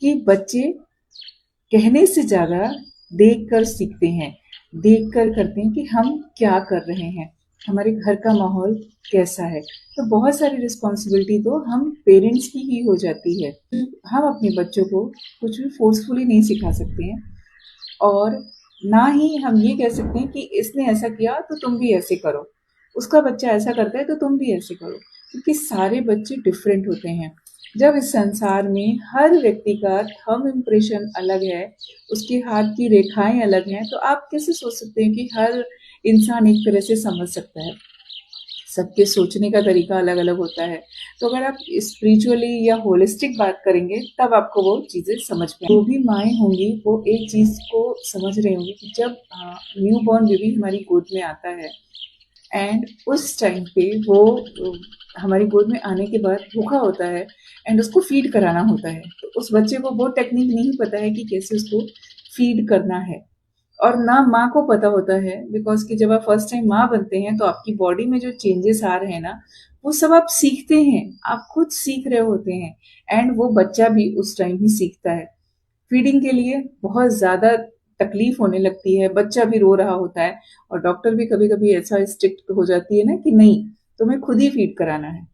कि बच्चे कहने से ज़्यादा देखकर सीखते हैं, देखकर करते हैं कि हम क्या कर रहे हैं, हमारे घर का माहौल कैसा है। तो बहुत सारी रिस्पॉन्सिबिलिटी तो हम पेरेंट्स की ही हो जाती है। हम अपने बच्चों को कुछ भी फोर्सफुली नहीं सिखा सकते हैं और ना ही हम ये कह सकते हैं कि इसने ऐसा किया तो तुम भी ऐसे करो, उसका बच्चा ऐसा करता है तो तुम भी ऐसे करो, क्योंकि सारे बच्चे डिफरेंट होते हैं। जब इस संसार में हर व्यक्ति का थंब इम्प्रेशन अलग है, उसके हाथ की रेखाएं अलग हैं, तो आप कैसे सोच सकते हैं कि हर इंसान एक तरह से समझ सकता है। सबके सोचने का तरीका अलग अलग होता है। तो अगर आप स्पिरिचुअली या होलिस्टिक बात करेंगे तब आपको वो चीज़ें समझ में जो भी माएँ होंगी वो एक चीज़ को समझ रही होंगी कि जब न्यू बॉर्न बेबी हमारी गोद में आता है एंड उस टाइम पे वो हमारी गोद में आने के बाद भूखा होता है एंड उसको फीड कराना होता है, तो उस बच्चे को वो टेक्निक नहीं पता है कि कैसे उसको फीड करना है। और ना माँ को पता होता है, बिकॉज कि जब आप फर्स्ट टाइम माँ बनते हैं तो आपकी बॉडी में जो चेंजेस आ रहे हैं ना, वो सब आप सीखते हैं, आप खुद सीख रहे होते हैं एंड वो बच्चा भी उस टाइम ही सीखता है। फीडिंग के लिए बहुत ज़्यादा तकलीफ होने लगती है, बच्चा भी रो रहा होता है और डॉक्टर भी कभी कभी ऐसा स्ट्रिक्ट हो जाती है ना कि नहीं, तुम्हें खुद ही फीड कराना है।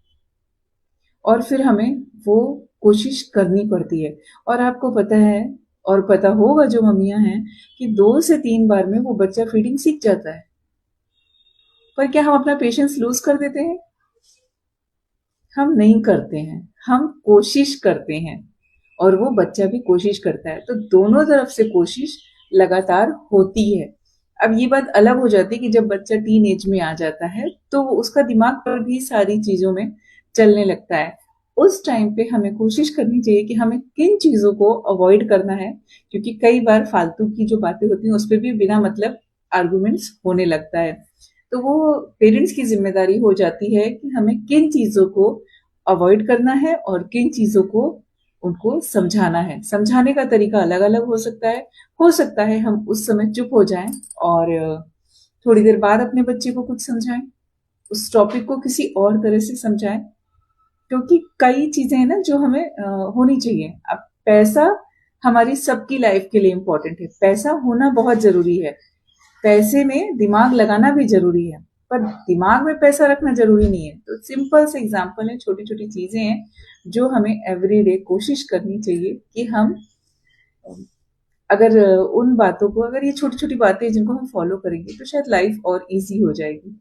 और फिर हमें वो कोशिश करनी पड़ती है। और आपको पता है और पता होगा जो मम्मियाँ हैं कि 2 से 3 बार में वो बच्चा फीडिंग सीख जाता है। पर क्या हम अपना पेशेंस लूज़ कर देते हैं? हम नहीं करते हैं, हम कोशिश करते हैं और वो बच्चा भी कोशिश करता है। तो दोनों तरफ से कोशिश लगातार होती है। अब ये बात अलग हो जाती है कि जब बच्चा टीन एज में आ जाता है तो उसका दिमाग पर भी सारी चीज़ों में चलने लगता है। उस टाइम पे हमें कोशिश करनी चाहिए कि हमें किन चीज़ों को अवॉइड करना है, क्योंकि कई बार फालतू की जो बातें होती हैं उस पे भी बिना मतलब आर्गुमेंट्स होने लगता है। तो वो पेरेंट्स की ज़िम्मेदारी हो जाती है कि हमें किन चीज़ों को अवॉइड करना है और किन चीज़ों को उनको समझाना है। समझाने का तरीका अलग-अलग हो सकता है हम उस समय चुप हो जाएँ और थोड़ी देर बाद अपने बच्चे को कुछ समझाएँ, उस टॉपिक को किसी और तरह से समझाएँ, क्योंकि कई चीज़ें हैं ना जो हमें होनी चाहिए। अब पैसा हमारी सबकी लाइफ के लिए इम्पोर्टेंट है, पैसा होना बहुत ज़रूरी है। पैसे में दिमाग लगाना भी ज़रूरी है, पर दिमाग में पैसा रखना ज़रूरी नहीं है। तो सिंपल से एग्ज़ाम्पल है, छोटी-छोटी चीज़ें हैं, जो हमें एवरीडे कोशिश करनी चाहिए कि हम अगर उन बातों को, अगर ये छोटी-छोटी बातें जिनको हम फ़ॉलो करेंगे, तो शायद लाइफ़ और ईज़ी हो जाएगी।